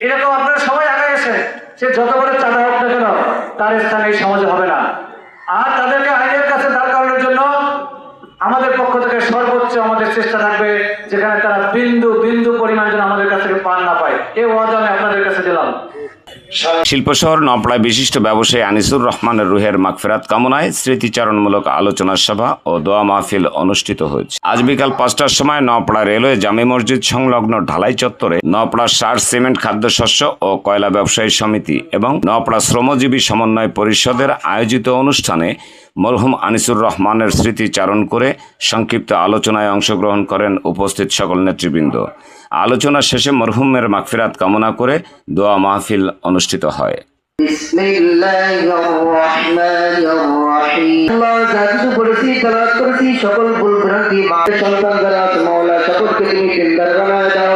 এরকম আপনারা সবাই আগে গেছে, সে যত বড় চাঁদা হোক না কেন তার স্থান এই সমাজে হবে না। আর তাদেরকে আইনের কাছে দাঁড় করানোর জন্য আমাদের পক্ষ থেকে সর্বোচ্চ আমাদের চেষ্টা থাকবে, যেখানে তারা বিন্দু বিন্দু পরিমাণ যেন আমাদের কাছ থেকে পান না পায়, এই ওয়াদা আমি আপনাদের কাছে দিলাম। শিল্পশহর নওপাড়ায় বিশিষ্ট ব্যবসায়ী আনিসুর রহমানের রুহের মাগফিরাত কামনায় স্মৃতিচারণমূলক আলোচনা সভা ও দোয়া মাহফিল অনুষ্ঠিত হয়েছে। আজ বিকাল 5টার সময় নওপাড়া রেলওয়ে জামে মসজিদ সংলগ্ন ঢালাই চত্বরে নওপাড়া সার সিমেন্ট খাদ্যশস্য ও কয়লা ব্যবসায়ী সমিতি এবং নওপাড়া শ্রমজীবী সমন্বয় পরিষদের আয়োজিত অনুষ্ঠানে মরহুম আনিসুর রহমানের স্মৃতিচারণ করে সংক্ষিপ্ত আলোচনায় অংশগ্রহণ করেন উপস্থিত সকল নেতৃবৃন্দ। আলোচনা শেষে মরহুমের মাগফিরাত কামনা করে দোয়া মাহফিল অনুষ্ঠিত হয়। সকল ভুল ভ্রান্তি সন্তান যারা আছে মাওলা সকলকে তুমি চিন্তার বানায় দাও।